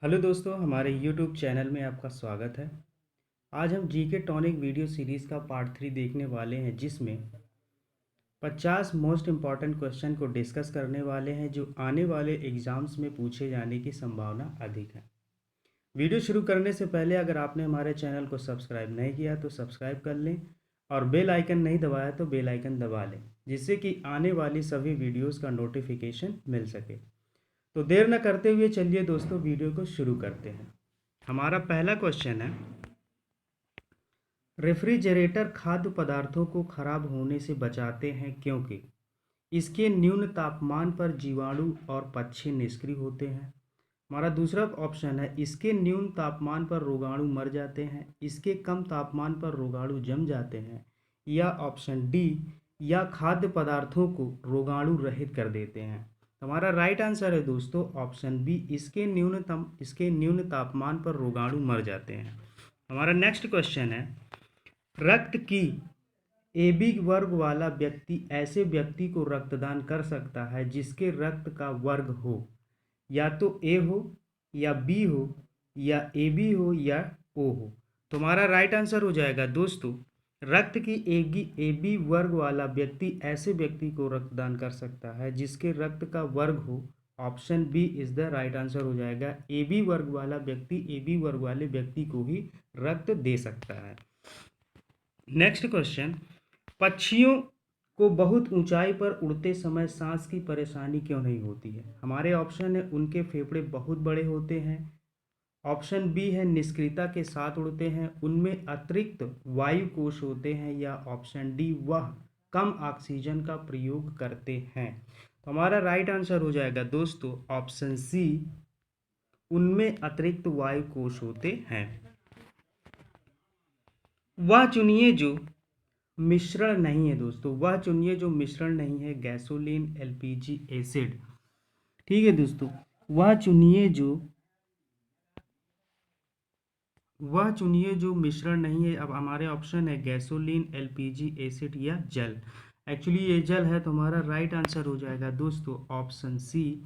Hello दोस्तों, हमारे YouTube channel में आपका स्वागत है। आज हम जीके टॉनिक वीडियो सीरीज़ का पार्ट 3 देखने वाले हैं, जिसमें 50 मोस्ट इम्पॉर्टेंट क्वेश्चन को डिस्कस करने वाले हैं जो आने वाले एग्ज़ाम्स में पूछे जाने की संभावना अधिक है। वीडियो शुरू करने से पहले अगर आपने हमारे चैनल को सब्सक्राइब नहीं किया तो सब्सक्राइब कर लें और बेल आइकन नहीं दबाया तो बेल आइकन दबा लें, जिससे कि आने वाली सभी वीडियोज़ का नोटिफिकेशन मिल सके। तो देर न करते हुए चलिए दोस्तों वीडियो को शुरू करते हैं। हमारा पहला क्वेश्चन है, रेफ्रिजरेटर खाद्य पदार्थों को खराब होने से बचाते हैं क्योंकि इसके न्यून तापमान पर जीवाणु और पक्षी निष्क्रिय होते हैं। हमारा दूसरा ऑप्शन है, इसके न्यून तापमान पर रोगाणु मर जाते हैं, इसके कम तापमान पर रोगाणु जम जाते हैं, या ऑप्शन डी, या खाद्य पदार्थों को रोगाणु रहित कर देते हैं। हमारा राइट आंसर है दोस्तों ऑप्शन बी, इसके न्यून तापमान पर रोगाणु मर जाते हैं। हमारा नेक्स्ट क्वेश्चन है, रक्त की एबी वर्ग वाला व्यक्ति ऐसे व्यक्ति को रक्तदान कर सकता है जिसके रक्त का वर्ग हो, या तो ए हो, या बी हो, या ए बी हो, या ओ हो। तो हमारा राइट आंसर हो जाएगा दोस्तों, रक्त की ए बी वर्ग वाला व्यक्ति ऐसे व्यक्ति को रक्तदान कर सकता है जिसके रक्त का वर्ग हो। Option B is the right answer हो जाएगा। ए बी वर्ग वाला व्यक्ति ए बी वर्ग वाले व्यक्ति को ही रक्त दे सकता है। नेक्स्ट क्वेश्चन, पक्षियों को बहुत ऊंचाई पर उड़ते समय सांस की परेशानी क्यों नहीं होती है? हमारे ऑप्शन है, उनके फेफड़े बहुत बड़े होते हैं, ऑप्शन बी है निष्क्रियता के साथ उड़ते हैं, उनमें अतिरिक्त वायु कोश होते हैं, या ऑप्शन डी वह कम ऑक्सीजन का प्रयोग करते हैं। तो हमारा राइट आंसर हो जाएगा दोस्तों ऑप्शन सी, उनमें अतिरिक्त वायु कोश होते हैं। वह चुनिए जो मिश्रण नहीं है दोस्तों, वह चुनिए जो मिश्रण नहीं है गैसोलीन एलपीजी एसिड। ठीक है दोस्तों, वह चुनिए जो मिश्रण नहीं है। अब हमारे ऑप्शन है गैसोलीन एलपीजी एसिड या जल। एक्चुअली ये जल है, तो हमारा राइट आंसर हो जाएगा दोस्तों ऑप्शन सी,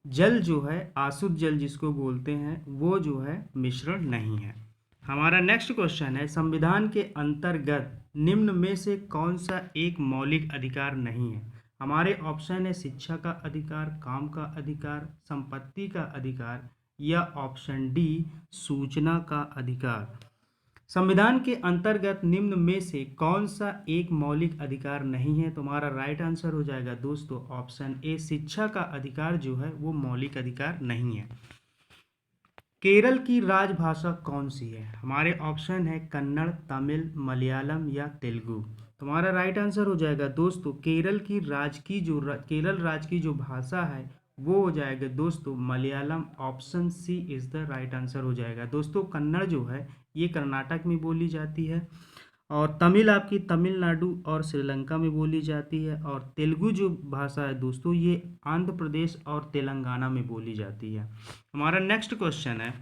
जल जो है आसुत जल जिसको बोलते हैं वो जो है मिश्रण नहीं है। हमारा नेक्स्ट क्वेश्चन है, संविधान के अंतर्गत निम्न में से कौन सा एक मौलिक अधिकार नहीं है? हमारे ऑप्शन है शिक्षा का अधिकार, काम का अधिकार, संपत्ति का अधिकार, या ऑप्शन डी सूचना का अधिकार। संविधान के अंतर्गत निम्न में से कौन सा एक मौलिक अधिकार नहीं है? तुम्हारा राइट आंसर हो जाएगा दोस्तों ऑप्शन ए, शिक्षा का अधिकार जो है वो मौलिक अधिकार नहीं है। केरल की राजभाषा कौन सी है? हमारे ऑप्शन है कन्नड़, तमिल, मलयालम, या तेलुगु। तुम्हारा राइट आंसर हो जाएगा दोस्तों, केरल राज्य की जो भाषा है वो हो जाएगा दोस्तों Malayalam. Option C is the right answer हो जाएगा दोस्तों। कन्नड़ जो है ये कर्नाटक में बोली जाती है, और तमिल आपकी तमिलनाडु और श्रीलंका में बोली जाती है, और तेलुगु जो भाषा है दोस्तों ये आंध्र प्रदेश और तेलंगाना में बोली जाती है। हमारा नेक्स्ट क्वेश्चन है,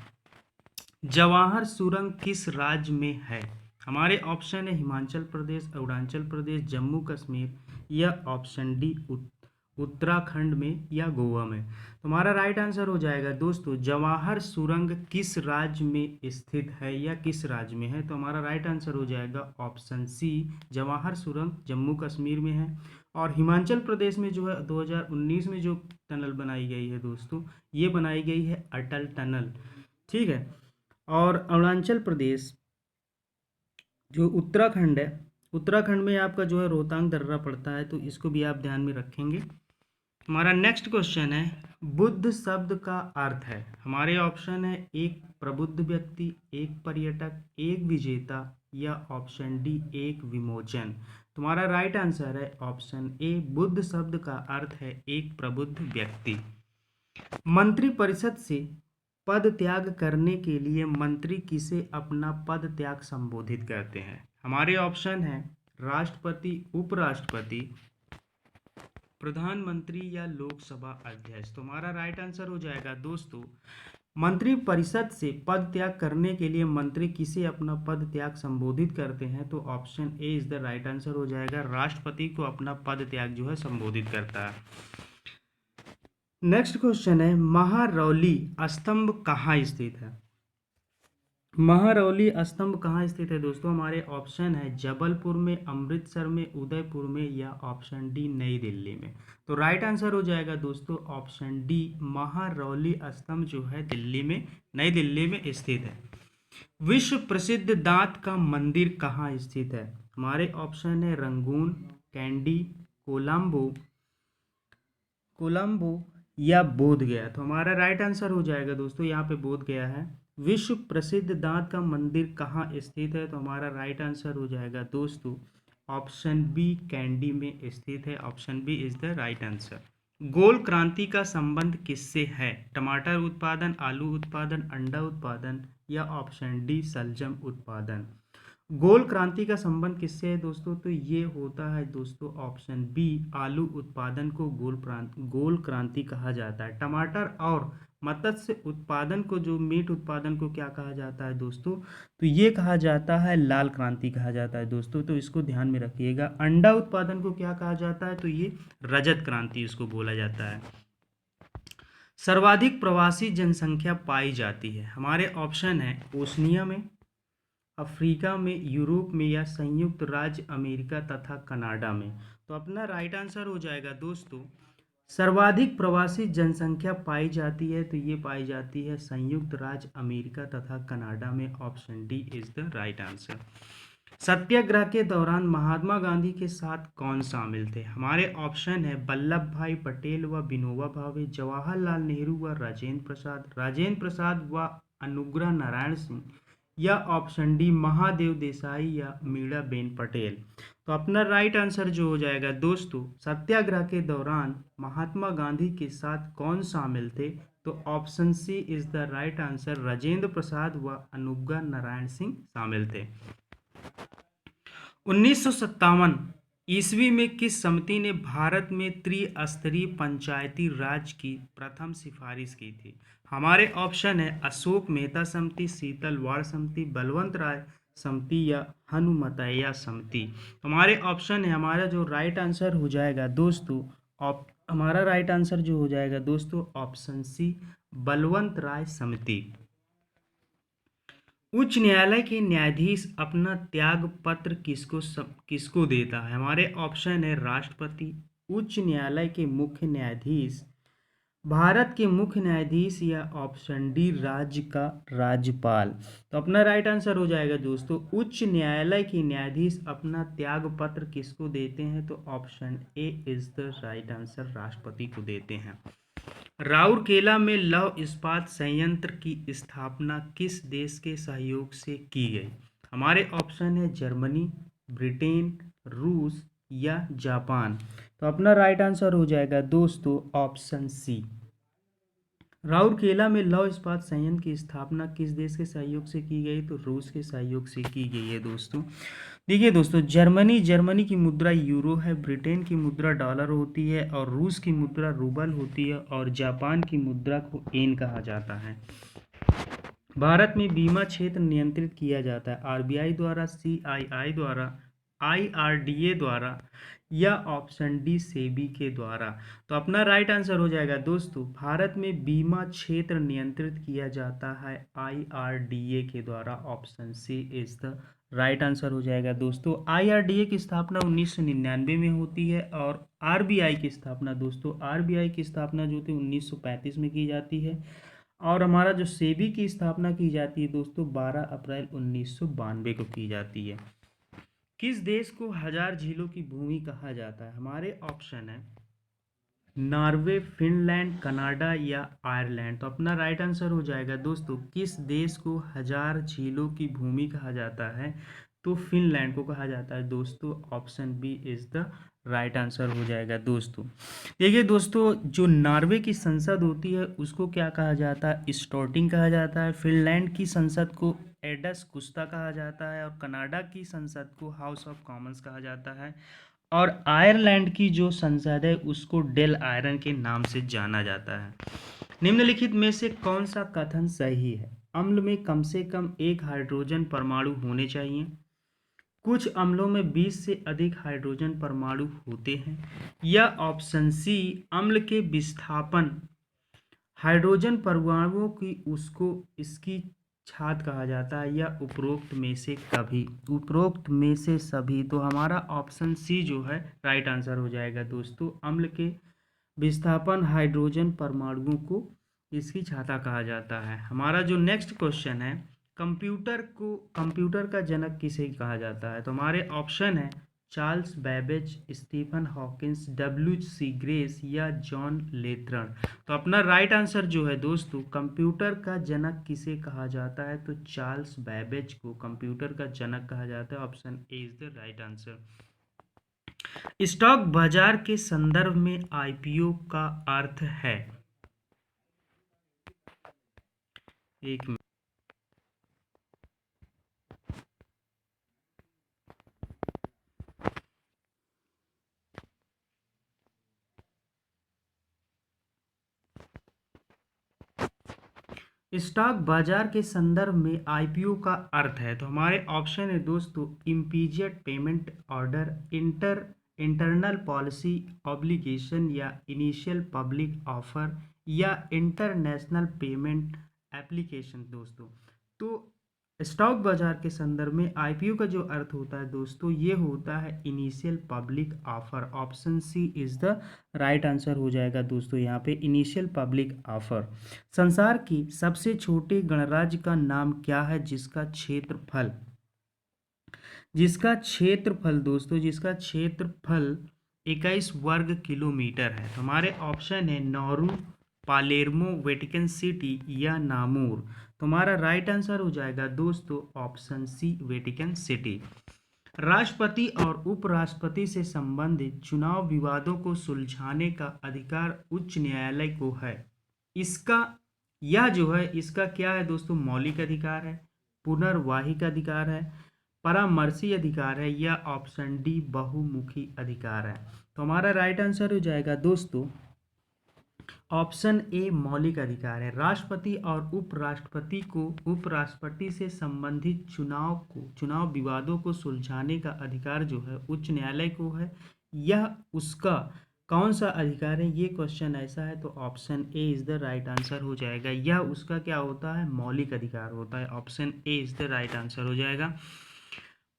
जवाहर सुरंग किस राज्य में है? हमारे ऑप्शन है हिमाचल प्रदेश, अरुणाचल प्रदेश, जम्मू कश्मीर, या ऑप्शन डी उत्तराखंड में, या गोवा में। तुम्हारा राइट आंसर हो जाएगा दोस्तों, जवाहर सुरंग किस राज्य में स्थित है या किस राज्य में है? तो हमारा राइट आंसर हो जाएगा ऑप्शन सी, जवाहर सुरंग जम्मू कश्मीर में है। और हिमाचल प्रदेश में जो है 2019 में जो टनल बनाई गई है दोस्तों, ये बनाई गई है अटल टनल। ठीक है, और अरुणाचल प्रदेश जो उत्तराखंड है, उत्तराखंड में आपका जो है रोहतांग दर्रा पड़ता है, तो इसको भी आप ध्यान में रखेंगे। हमारा नेक्स्ट क्वेश्चन है, बुद्ध शब्द का अर्थ है? हमारे ऑप्शन है एक प्रबुद्ध व्यक्ति, एक पर्यटक, एक विजेता, या ऑप्शन डी एक विमोचन। तुम्हारा राइट आंसर है ऑप्शन ए, बुद्ध शब्द का अर्थ है एक प्रबुद्ध व्यक्ति। मंत्रिपरिषद से पद त्याग करने के लिए मंत्री किसे अपना पद त्याग संबोधित करते हैं? हमारे ऑप्शन है राष्ट्रपति, उपराष्ट्रपति, प्रधानमंत्री, या लोकसभा अध्यक्ष। तुम्हारा राइट आंसर हो जाएगा दोस्तों, मंत्रिपरिषद से पद त्याग करने के लिए मंत्री किसे अपना पद त्याग संबोधित करते हैं? तो option A is the right answer हो जाएगा, राष्ट्रपति को अपना पद त्याग जो है संबोधित करता है। नेक्स्ट क्वेश्चन है महारौली स्तंभ कहाँ स्थित है। महारौली स्तंभ कहाँ स्थित है दोस्तों, हमारे ऑप्शन है जबलपुर में, अमृतसर में, उदयपुर में या ऑप्शन डी नई दिल्ली में। तो राइट आंसर हो जाएगा दोस्तों ऑप्शन डी, महारौली स्तंभ जो है दिल्ली में, नई दिल्ली में स्थित है। विश्व प्रसिद्ध दांत का मंदिर कहाँ स्थित है, हमारे ऑप्शन है रंगून, कैंडी, कोलंबो, कोलंबो या बोध गया। तो हमारा राइट आंसर हो जाएगा दोस्तों यहाँ पे बोध गया है। विश्व प्रसिद्ध दांत का मंदिर कहाँ स्थित है, तो हमारा राइट आंसर हो जाएगा दोस्तों ऑप्शन बी, कैंडी में स्थित है। Option B is the right answer. गोल क्रांति का संबंध किससे है, टमाटर उत्पादन, आलू उत्पादन, अंडा उत्पादन या ऑप्शन डी सलजम उत्पादन। गोल क्रांति का संबंध किससे है दोस्तों, तो ये होता है दोस्तों ऑप्शन बी, आलू उत्पादन को गोल क्रांति कहा जाता है। टमाटर और मत्स्य उत्पादन को, जो मीट उत्पादन को क्या कहा जाता है दोस्तों, तो ये कहा जाता है लाल क्रांति कहा जाता है दोस्तों, तो इसको ध्यान में रखिएगा। अंडा उत्पादन को क्या कहा जाता है, तो ये रजत क्रांति इसको बोला जाता है। सर्वाधिक प्रवासी जनसंख्या पाई जाती है, हमारे ऑप्शन है ओशनिया में, अफ्रीका में, यूरोप में या संयुक्त राज्य अमेरिका तथा कनाडा में। तो अपना राइट आंसर हो जाएगा दोस्तों सर्वाधिक प्रवासी जनसंख्या पाई जाती है, तो ये पाई जाती है संयुक्त राज्य अमेरिका तथा कनाडा में। Option D is the right answer. सत्याग्रह के दौरान महात्मा गांधी के साथ कौन शामिल थे, हमारे ऑप्शन है वल्लभ भाई पटेल व विनोबा भावे, जवाहरलाल नेहरू व राजेंद्र प्रसाद व अनुग्रह नारायण सिंह या ऑप्शन डी महादेव देसाई या मीराबेन पटेल। तो अपना राइट आंसर जो हो जाएगा दोस्तों सत्याग्रह के दौरान महात्मा गांधी के साथ कौन शामिल थे, तो option C is the right answer, Rajendra Prasad व अनुग्रह नारायण सिंह शामिल थे। 1957 ईस्वी में किस समिति ने भारत में त्रिस्तरीय पंचायती राज की प्रथम सिफारिश की थी, हमारे ऑप्शन है अशोक मेहता समिति, शीतल वाड़ समिति, बलवंत राय समिति या हनुमतैया समिति। हमारे ऑप्शन है, हमारा जो राइट आंसर हो जाएगा दोस्तों हमारा राइट आंसर जो हो जाएगा दोस्तों ऑप्शन सी, बलवंत राय समिति। उच्च न्यायालय के न्यायाधीश अपना त्याग पत्र किसको देता है, हमारे ऑप्शन है राष्ट्रपति, उच्च न्यायालय के मुख्य न्यायाधीश, भारत के मुख्य न्यायाधीश या ऑप्शन डी राज्य का राज्यपाल। तो अपना राइट आंसर हो जाएगा दोस्तों उच्च न्यायालय के न्यायाधीश अपना त्याग पत्र किसको देते हैं, तो option A is the right answer, राष्ट्रपति को देते हैं। राउरकेला में लौह इस्पात संयंत्र की स्थापना किस देश के सहयोग से की गई, हमारे ऑप्शन है जर्मनी, ब्रिटेन, रूस या जापान। तो अपना राइट आंसर हो जाएगा दोस्तों ऑप्शन सी, राउरकेला में लौह इस्पात संयंत्र की स्थापना किस देश के सहयोग से की गई, तो रूस के सहयोग से की गई है दोस्तों। देखिए दोस्तों जर्मनी की मुद्रा यूरो है, ब्रिटेन की मुद्रा डॉलर होती है और रूस की मुद्रा रूबल होती है और जापान की मुद्रा को येन कहा जाता है। भारत में बीमा क्षेत्र नियंत्रित किया जाता है आरबीआई द्वारा, सीआईआई द्वारा, आईआरडीए द्वारा या ऑप्शन डी सेबी के द्वारा। तो अपना राइट आंसर हो जाएगा दोस्तों भारत में बीमा क्षेत्र नियंत्रित किया जाता है आईआरडीए के द्वारा। Option C is the right answer हो जाएगा दोस्तों। आईआरडीए की स्थापना 1999 में होती है और आरबीआई की स्थापना दोस्तों आरबीआई की स्थापना जो थी 1935 में की जाती है और हमारा जो सेबी की स्थापना की जाती है दोस्तों 12 अप्रैल 1992 को की जाती है। किस देश को हजार झीलों की भूमि कहा जाता है, हमारे ऑप्शन है नॉर्वे, फिनलैंड, कनाडा या आयरलैंड। तो अपना राइट आंसर हो जाएगा दोस्तों किस देश को हजार झीलों की भूमि कहा जाता है, तो फिनलैंड को कहा जाता है दोस्तों। Option B is the right answer हो जाएगा दोस्तों। देखिए दोस्तों जो नॉर्वे की संसद होती है उसको क्या कहा जाता है, स्टोर्टिंग कहा जाता है। फिनलैंड की संसद को एडस कुस्ता कहा जाता है और कनाडा की संसद को हाउस ऑफ कॉमन्स कहा जाता है और आयरलैंड की जो संसद है उसको डेल आयरन के नाम से जाना जाता है। निम्नलिखित में से कौन सा कथन सही है, अम्ल में कम से कम एक हाइड्रोजन परमाणु होने चाहिए, कुछ अम्लों में 20 से अधिक हाइड्रोजन परमाणु होते हैं या ऑप्शन सी अम्ल के विस्थापन हाइड्रोजन परमाणुओं की उसको इसकी छात कहा जाता है, या उपरोक्त में से कभी, उपरोक्त में से सभी। तो हमारा ऑप्शन सी जो है राइट आंसर हो जाएगा दोस्तों। अम्ल के विस्थापन हाइड्रोजन परमाणुओं को इसकी छाता कहा जाता है। हमारा जो नेक्स्ट क्वेश्चन है, कंप्यूटर का जनक किसे कहा जाता है? तो हमारे ऑप्शन है Charles Babbage, Stephen Hawkins, W C Grace या जॉन लेथर्न। तो अपना राइट आंसर जो है दोस्तों, कंप्यूटर का जनक किसे कहा जाता है? तो चार्ल्स बैबेज को कंप्यूटर का जनक कहा जाता है। Option A is the right answer. Stock बाजार के संदर्भ में आईपीओ का अर्थ है? एक मिनट। स्टॉक बाजार के संदर्भ में आईपीओ का अर्थ है, तो हमारे ऑप्शन है दोस्तों immediate payment order, internal policy obligation या इनिशियल पब्लिक ऑफर या इंटरनेशनल पेमेंट एप्लीकेशन दोस्तों। तो स्टॉक बाजार के संदर्भ में आईपीओ का जो अर्थ होता है दोस्तों, ये होता है initial public offer. Option C is the right answer हो जाएगा दोस्तों, यहाँ पे इनिशियल पब्लिक ऑफर। संसार की सबसे छोटे गणराज्य का नाम क्या है जिसका क्षेत्रफल दोस्तों, जिसका क्षेत्रफल 21 वर्ग किलोमीटर है? तो हमारे ऑप्शन है नौरू, पालेर्मो, वेटिकन सिटी या नामूर। तो हमारा राइट आंसर हो जाएगा दोस्तों ऑप्शन सी वेटिकन सिटी। राष्ट्रपति और उपराष्ट्रपति से संबंधित चुनाव विवादों को सुलझाने का अधिकार उच्च न्यायालय को है। इसका यह जो है इसका क्या है दोस्तों? मौलिक अधिकार है, पुनर्वाहिक अधिकार है, परामर्शी अधिकार है या ऑप्शन डी बहुमुखी अधिकार है? तो हमारा राइट आंसर हो जाएगा दोस्तों ऑप्शन ए मौलिक अधिकार है। राष्ट्रपति और उपराष्ट्रपति से संबंधित चुनाव विवादों को सुलझाने का अधिकार जो है उच्च न्यायालय को है। यह उसका कौन सा अधिकार है? ये क्वेश्चन ऐसा है, तो option A is the right answer हो जाएगा। यह उसका क्या होता है? मौलिक अधिकार होता है। Option A is the right answer हो जाएगा।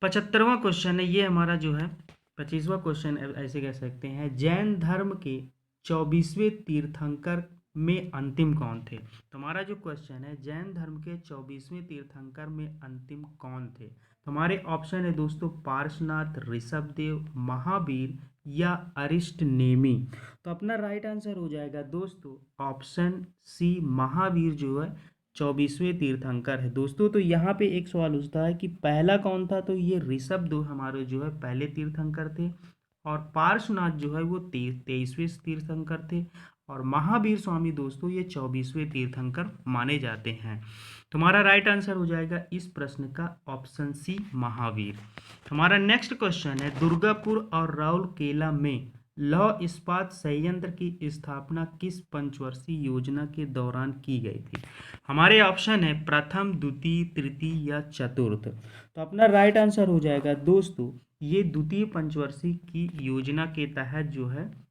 75वां क्वेश्चन है ये हमारा जो है, 25वां क्वेश्चन ऐसे कह सकते हैं, जैन धर्म के 24वें तीर्थंकर में अंतिम कौन थे? तो हमारा जो क्वेश्चन है, जैन धर्म के 24वें तीर्थंकर में अंतिम कौन थे? तो हमारे ऑप्शन है दोस्तों पार्श्वनाथ, ऋषभदेव, महावीर या अरिष्ट नेमी। तो अपना राइट आंसर हो जाएगा दोस्तों ऑप्शन सी महावीर जो है 24वें तीर्थंकर है दोस्तों। तो यहाँ पे एक सवाल उठता है कि पहला कौन था? तो ये ऋषभ देव हमारे जो है पहले तीर्थंकर थे, और पार्श्वनाथ जो है वो 23वें तीर्थंकर थे, और महावीर स्वामी दोस्तों ये 24वें तीर्थंकर माने जाते हैं। तुम्हारा राइट आंसर हो जाएगा इस प्रश्न का ऑप्शन सी महावीर। हमारा नेक्स्ट क्वेश्चन है, दुर्गापुर और राउरकेला में लौह इस्पात संयंत्र की स्थापना किस पंचवर्षीय योजना के दौरान की गई थी? हमारे ऑप्शन है प्रथम, द्वितीय, तृतीय या चतुर्थ। तो अपना राइट आंसर हो जाएगा दोस्तों ये द्वितीय पंचवर्षीय की योजना के तहत जो है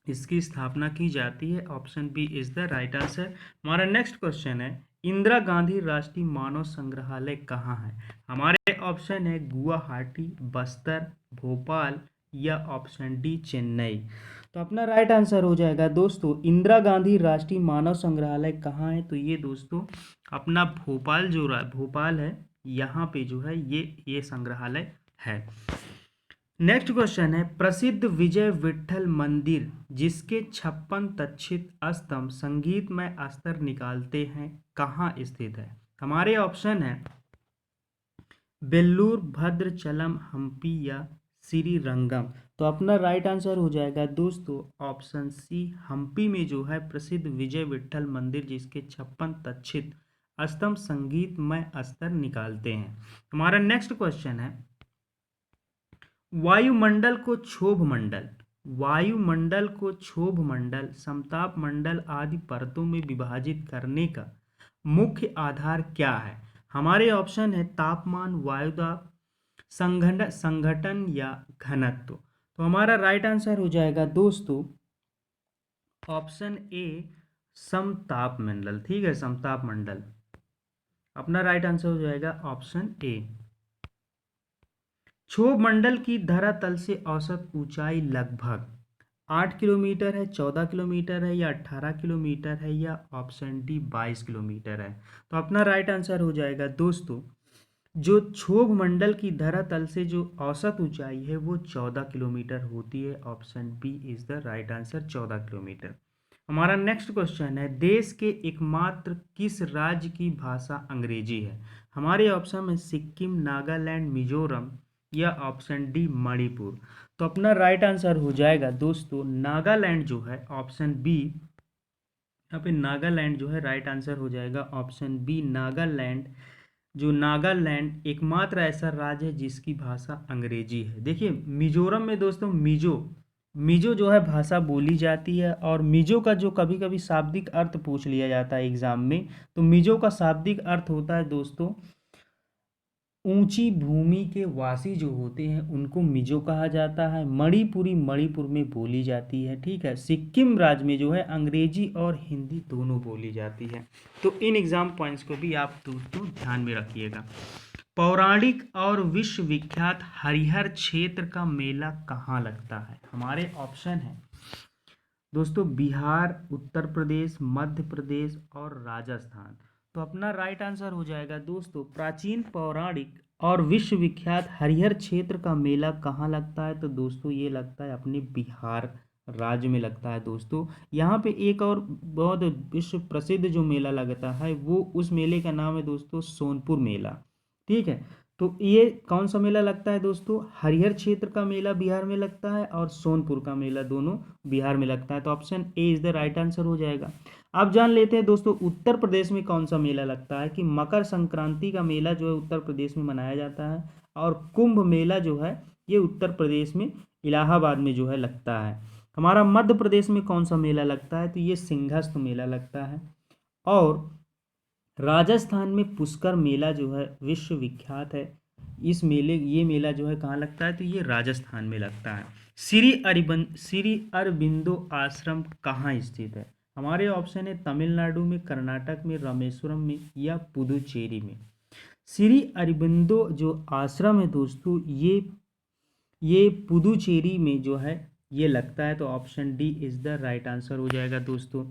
इसकी स्थापना की जाती है। Option B is the right answer. हमारा नेक्स्ट क्वेश्चन है, इंदिरा गांधी राष्ट्रीय मानव संग्रहालय कहाँ है? हमारे ऑप्शन है गुवाहाटी, बस्तर, भोपाल या ऑप्शन डी चेन्नई। तो अपना राइट आंसर हो जाएगा दोस्तों इंदिरा गांधी राष्ट्रीय मानव संग्रहालय कहाँ है? तो ये दोस्तों अपना भोपाल है, यहाँ पे जो है ये संग्रहालय है। नेक्स्ट क्वेश्चन है, प्रसिद्ध विजय विट्ठल मंदिर जिसके 56 तक्षित स्तंभ संगीतमय स्तर निकालते हैं कहाँ स्थित है? हमारे ऑप्शन है बेल्लूर, भद्रचलम, हम्पी या श्रीरंगम। तो अपना राइट आंसर हो जाएगा दोस्तों ऑप्शन सी हम्पी में जो है प्रसिद्ध विजय विट्ठल मंदिर जिसके 56 तक्षित स्तंभ संगीतमय स्तर निकालते हैं। हमारा नेक्स्ट क्वेश्चन है, वायुमंडल को क्षोभ मंडल, समताप मंडल आदि परतों में विभाजित करने का मुख्य आधार क्या है? हमारे ऑप्शन है तापमान, वायुदाब, संघटन या घनत्व। तो हमारा राइट आंसर हो जाएगा दोस्तों ऑप्शन ए समताप मंडल, ठीक है, समताप मंडल। अपना राइट आंसर हो जाएगा ऑप्शन ए। क्षोभ मंडल की धरातल से औसत ऊंचाई लगभग 8 किलोमीटर है, 14 किलोमीटर है, या 18 किलोमीटर है, या ऑप्शन डी 22 किलोमीटर है। तो अपना राइट आंसर हो जाएगा दोस्तों, जो क्षोभ मंडल की धरातल से जो औसत ऊंचाई है वो 14 किलोमीटर होती है। Option B is the right answer, 14 kilometre. हमारा नेक्स्ट क्वेश्चन है, देश के एकमात्र किस राज्य की भाषा अंग्रेजी है? हमारे ऑप्शन में सिक्किम, नागालैंड, मिजोरम, या ऑप्शन डी मणिपुर। तो अपना राइट आंसर हो जाएगा दोस्तों नागालैंड जो है, ऑप्शन बी। यहाँ पे नागालैंड जो है राइट आंसर हो जाएगा ऑप्शन बी नागालैंड। जो नागालैंड एकमात्र ऐसा राज्य है जिसकी भाषा अंग्रेजी है। देखिए मिजोरम में दोस्तों मिजो मिजो जो है भाषा बोली जाती है, और मिजो का जो कभी कभी शाब्दिक अर्थ पूछ लिया जाता है एग्जाम में, तो मिजो का शाब्दिक अर्थ होता है दोस्तों ऊंची भूमि के वासी जो होते हैं उनको मिजो कहा जाता है। मणिपुरी मणिपुर में बोली जाती है, ठीक है। सिक्किम राज्य में जो है अंग्रेजी और हिंदी दोनों बोली जाती है। तो इन एग्जाम पॉइंट्स को भी आप दोस्तों ध्यान में रखिएगा। पौराणिक और विश्वविख्यात हरिहर क्षेत्र का मेला कहाँ लगता है? हमारे ऑप्शन है दोस्तों बिहार, उत्तर प्रदेश, मध्य प्रदेश और राजस्थान। तो अपना राइट आंसर हो जाएगा दोस्तों प्राचीन, पौराणिक और विश्वविख्यात हरिहर क्षेत्र का मेला कहाँ लगता है? तो दोस्तों ये लगता है अपने बिहार राज्य में लगता है दोस्तों। यहाँ पे एक और बहुत विश्व प्रसिद्ध जो मेला लगता है वो, उस मेले का नाम है दोस्तों सोनपुर मेला, ठीक है। तो ये कौन सा मेला लगता है दोस्तों? हरिहर क्षेत्र का मेला बिहार में लगता है और सोनपुर का मेला दोनों बिहार में लगता है। तो option A is the right answer हो जाएगा। अब जान लेते हैं दोस्तों उत्तर प्रदेश में कौन सा मेला लगता है, कि मकर संक्रांति का मेला जो है उत्तर प्रदेश में मनाया जाता है, और कुंभ मेला जो है ये उत्तर प्रदेश में इलाहाबाद में जो है लगता है। हमारा मध्य प्रदेश में कौन सा मेला लगता है? तो ये सिंहस्थ मेला लगता है। और राजस्थान में पुष्कर मेला जो है विश्वविख्यात है। इस मेले ये मेला जो है कहाँ लगता है? तो ये राजस्थान में लगता है। श्री अरबिंदो आश्रम कहाँ स्थित है? हमारे ऑप्शन है तमिलनाडु में, कर्नाटक में, रामेश्वरम में, या पुदुचेरी में। श्री अरबिंदो जो आश्रम है दोस्तों ये पुदुचेरी में जो है ये लगता है। तो option D is the right answer हो जाएगा दोस्तों।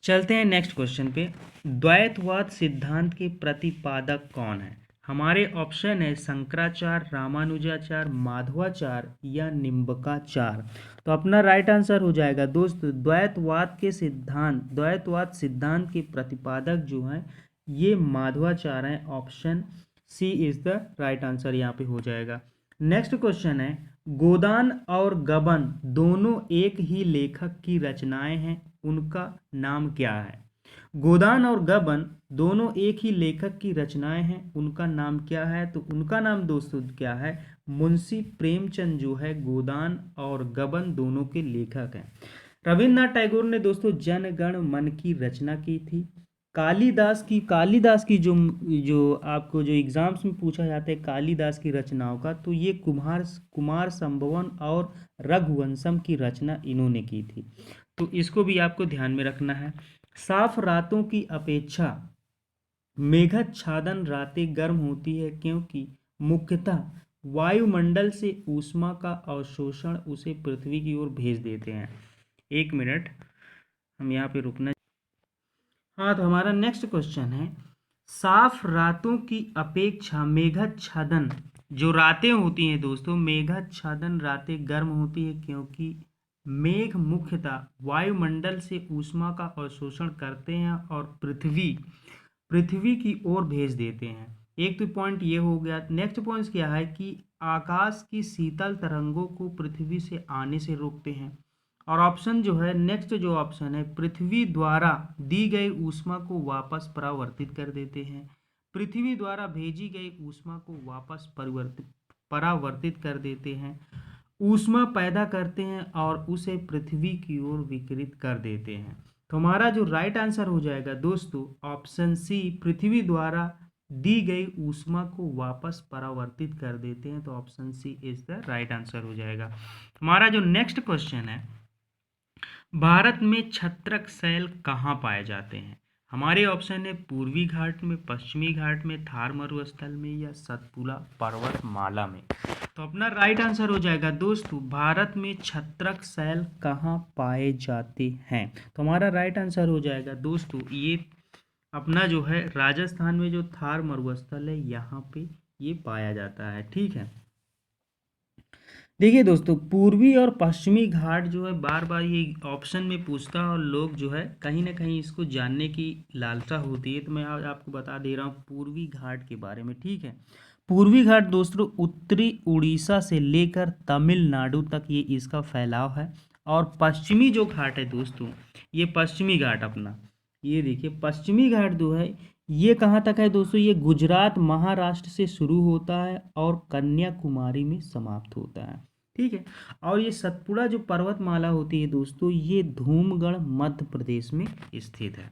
चलते हैं नेक्स्ट क्वेश्चन पे। द्वैतवाद सिद्धांत के प्रतिपादक कौन है? हमारे ऑप्शन है शंकराचार्य, रामानुजाचार्य, माधवाचार्य, या निम्बकाचार्य। तो अपना राइट आंसर हो जाएगा दोस्त द्वैतवाद सिद्धांत के प्रतिपादक जो हैं ये माधवाचार्य हैं। Option C is the right answer यहाँ पे हो जाएगा। नेक्स्ट क्वेश्चन है, गोदान और गबन दोनों एक ही लेखक की रचनाएं हैं, उनका नाम क्या है? गोदान और गबन दोनों एक ही लेखक की रचनाएं हैं, उनका नाम क्या है? तो उनका नाम दोस्तों क्या है? मुंशी प्रेमचंद जो है गोदान और गबन दोनों के लेखक हैं। रविन्द्रनाथ टैगोर ने दोस्तों जन गण मन की रचना की थी। कालिदास की जो जो आपको जो एग्जाम्स में पूछा जाता है कालिदास की रचनाओं का, तो ये कुमार संभवन और रघुवंशम की रचना इन्होंने की थी। तो इसको भी आपको ध्यान में रखना है। साफ रातों की अपेक्षा मेघाच्छादन रातें गर्म होती है क्योंकि मुख्यतः वायुमंडल से ऊष्मा का अवशोषण उसे पृथ्वी की ओर भेज देते हैं। एक मिनट हम यहाँ पे रुकना। हाँ, तो हमारा नेक्स्ट क्वेश्चन है, साफ रातों की अपेक्षा मेघाच्छादन जो रातें होती हैं दोस्तों, मेघाच्छादन रातें गर्म होती है क्योंकि मेघ मुख्यतः वायुमंडल से ऊष्मा का अवशोषण करते हैं और पृथ्वी की ओर भेज देते हैं। एक तो पॉइंट ये हो गया। नेक्स्ट पॉइंट क्या है कि आकाश की शीतल तरंगों को पृथ्वी से आने से रोकते हैं। और ऑप्शन जो है नेक्स्ट जो ऑप्शन है पृथ्वी द्वारा दी गई ऊष्मा को वापस परावर्तित कर देते हैं। पृथ्वी द्वारा भेजी गई ऊष्मा को वापस परावर्तित कर देते हैं, ऊष्मा पैदा करते हैं और उसे पृथ्वी की ओर विकिरित कर देते हैं। तो हमारा जो राइट आंसर हो जाएगा दोस्तों ऑप्शन सी, पृथ्वी द्वारा दी गई ऊष्मा को वापस परावर्तित कर देते हैं। तो option C is the right answer हो जाएगा। हमारा जो नेक्स्ट क्वेश्चन है, भारत में छत्रक शैल कहाँ पाए जाते हैं? हमारे ऑप्शन है पूर्वी घाट में, पश्चिमी घाट में, थार मरुस्थल में या सतपुड़ा पर्वतमाला में। तो अपना राइट आंसर हो जाएगा दोस्तों, भारत में छत्रक शैल कहाँ पाए जाते हैं। तो हमारा राइट आंसर हो जाएगा दोस्तों, ये अपना जो है राजस्थान में जो थार मरुस्थल है यहाँ पे ये पाया जाता है। ठीक है, देखिए दोस्तों, पूर्वी और पश्चिमी घाट जो है बार बार ये ऑप्शन में पूछता है और लोग जो है कहीं ना कहीं इसको जानने की लालसा होती है, तो मैं आज आपको बता दे रहा हूँ पूर्वी घाट के बारे में। ठीक है, पूर्वी घाट दोस्तों उत्तरी उड़ीसा से लेकर तमिलनाडु तक ये इसका फैलाव है। और पश्चिमी जो घाट है दोस्तों, ये पश्चिमी घाट अपना, ये देखिए पश्चिमी घाट जो है ये कहाँ तक है दोस्तों, ये गुजरात महाराष्ट्र से शुरू होता है और कन्याकुमारी में समाप्त होता है। ठीक है, और ये सतपुड़ा जो पर्वतमाला होती है दोस्तों, ये धूमगढ़ मध्य प्रदेश में स्थित है।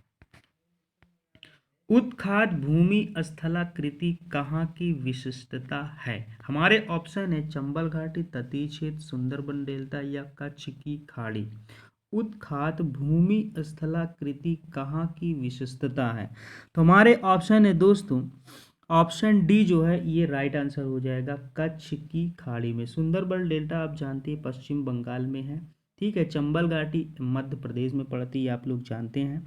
उत्खात भूमि स्थलाकृति कहाँ की विशिष्टता है? हमारे ऑप्शन है चंबल घाटी, तटीय क्षेत्र, सुंदरबन डेल्टा या कच्छ की खाड़ी। उत्खात भूमि स्थलाकृति कहाँ की विशिष्टता है? तो हमारे ऑप्शन है दोस्तों, ऑप्शन डी जो है ये राइट आंसर हो जाएगा, कच्छ की खाड़ी में। सुंदरबन डेल्टा आप जानते हैं पश्चिम बंगाल में है। ठीक है, चंबल घाटी मध्य प्रदेश में पड़ती है, आप लोग जानते हैं।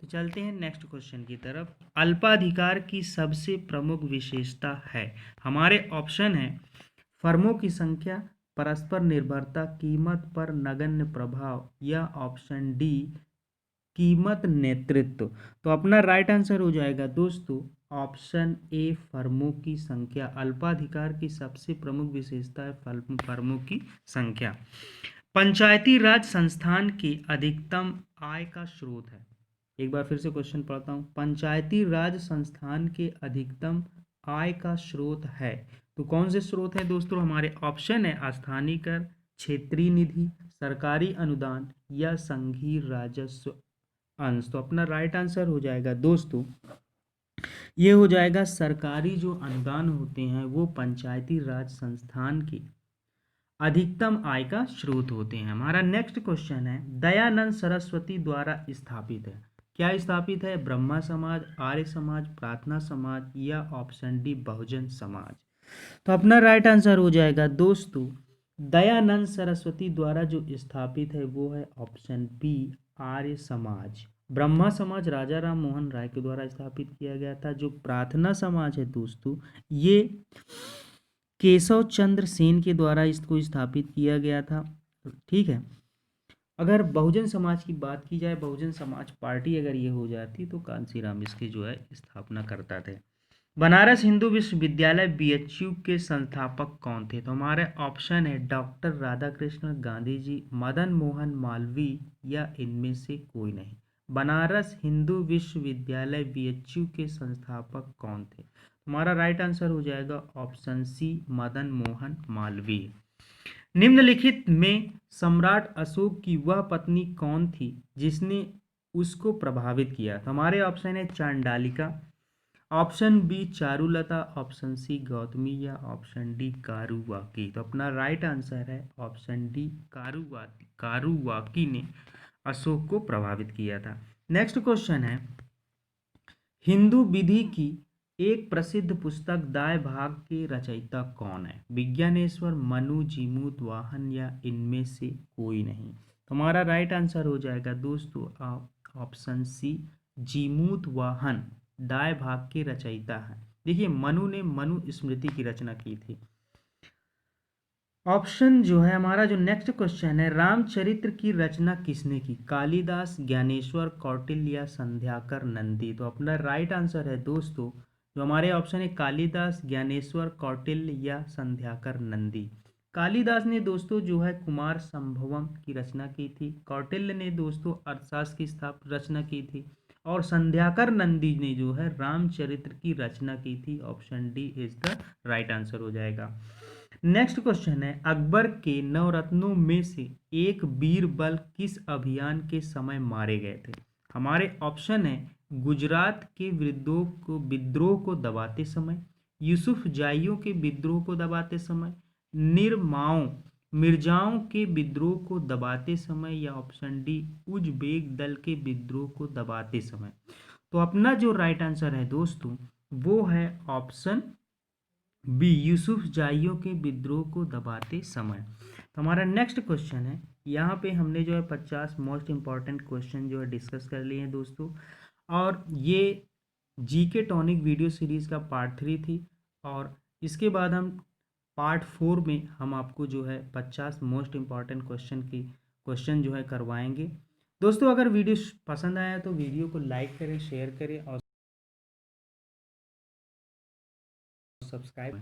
तो चलते हैं नेक्स्ट क्वेश्चन की तरफ। अल्पाधिकार की सबसे प्रमुख विशेषता है? हमारे ऑप्शन है फर्मों की संख्या, परस्पर निर्भरता, कीमत पर नगण्य प्रभाव या ऑप्शन डी कीमत नेतृत्व। तो अपना राइट आंसर हो जाएगा दोस्तों, ऑप्शन ए फर्मों की संख्या। अल्पाधिकार की सबसे प्रमुख विशेषता है फर्मों की संख्या। पंचायती राज संस्थान की अधिकतम आय का स्रोत है। एक बार फिर से क्वेश्चन पढ़ता हूँ, पंचायती राज संस्थान के अधिकतम आय का स्रोत है, तो कौन से स्रोत हैं दोस्तों? हमारे ऑप्शन है स्थानीय कर, क्षेत्रीय निधि, सरकारी अनुदान या संघीय राजस्व अंश। तो अपना राइट आंसर हो जाएगा दोस्तों, ये हो जाएगा सरकारी जो अनुदान होते हैं वो पंचायती राज संस्थान की अधिकतम आय का स्रोत होते हैं। हमारा नेक्स्ट क्वेश्चन है, दयानंद सरस्वती द्वारा स्थापित है। क्या स्थापित है? ब्रह्मा समाज, आर्य समाज, प्रार्थना समाज या ऑप्शन डी बहुजन समाज। तो अपना राइट आंसर हो जाएगा दोस्तों, दयानंद सरस्वती द्वारा जो स्थापित है वो है ऑप्शन बी आर्य समाज। ब्रह्मा समाज राजा राम मोहन राय के द्वारा स्थापित किया गया था। जो प्रार्थना समाज है दोस्तों, ये केशव चंद्र सेन के द्वारा इसको स्थापित किया गया था। ठीक है, अगर बहुजन समाज की बात की जाए, बहुजन समाज पार्टी अगर ये हो जाती तो कांसीराम इसकी जो है स्थापना करता थे। बनारस हिंदू विश्वविद्यालय बीएचयू के संस्थापक कौन थे? तो हमारे ऑप्शन है डॉक्टर राधाकृष्ण गांधी जी, मदन मोहन मालवीय या इनमें से कोई नहीं। बनारस हिंदू विश्वविद्यालय बीएचयू के संस्थापक कौन थे? हमारा राइट आंसर हो जाएगा ऑप्शन सी मदन मोहन मालवीय। निम्नलिखित में सम्राट अशोक की वह पत्नी कौन थी जिसने उसको प्रभावित किया? तो हमारे ऑप्शन है Chandalika, option B Charulata, option C Gautami या ऑप्शन डी कारुवाकी। तो अपना राइट आंसर है ऑप्शन डी कारुवाकी। कारुवाकी ने अशोक को प्रभावित किया था। नेक्स्ट क्वेश्चन है, हिंदू विधि की एक प्रसिद्ध पुस्तक दाय भाग के रचयिता कौन है? विज्ञानेश्वर, मनु, जीमूत, वाहन या इनमें से कोई नहीं। तो हमारा राइट आंसर हो जाएगा दोस्तों ऑप्शन सी जीमूत वाहन दाय भाग के रचयिता है। देखिए मनु ने मनु स्मृति की रचना की थी। ऑप्शन जो है हमारा जो नेक्स्ट क्वेश्चन है, रामचरित्र की रचना किसने की? कालिदास, ज्ञानेश्वर, कौटिल्य या संध्याकर नंदी। तो अपना राइट आंसर है दोस्तों, जो हमारे ऑप्शन है कालिदास, ज्ञानेश्वर, कौटिल्य या संध्याकर नंदी। कालिदास ने दोस्तों जो है कुमार संभवम की रचना की थी। कौटिल्य ने दोस्तों अर्थशास्त्र की रचना की थी। और संध्याकर नंदी ने जो है रामचरित्र की रचना की थी। Option D is the right answer हो जाएगा। नेक्स्ट क्वेश्चन है, अकबर के नवरत्नों में से एक बीरबल किस अभियान के समय मारे गए थे? हमारे ऑप्शन है गुजरात के विद्रोह को दबाते समय, यूसुफ जाइयों के विद्रोह को दबाते समय, निर्माओं मिर्जाओं के विद्रोह को दबाते समय, या ऑप्शन डी उज़्बेक दल के विद्रोह को दबाते समय। तो अपना जो राइट आंसर है दोस्तों वो है ऑप्शन बी, यूसुफ जाइयों के विद्रोह को दबाते समय। तो हमारा नेक्स्ट क्वेश्चन है, यहाँ पे हमने जो है 50 मोस्ट इंपॉर्टेंट क्वेश्चन जो है डिस्कस कर लिए हैं दोस्तों, और ये जीके टॉनिक वीडियो सीरीज का पार्ट 3 थी, और इसके बाद हम पार्ट 4 में हम आपको जो है 50 मोस्ट इंपॉर्टेंट क्वेश्चन जो है करवाएंगे। दोस्तों अगर वीडियो पसंद आया तो वीडियो को लाइक करें, शेयर करें और सब्सक्राइब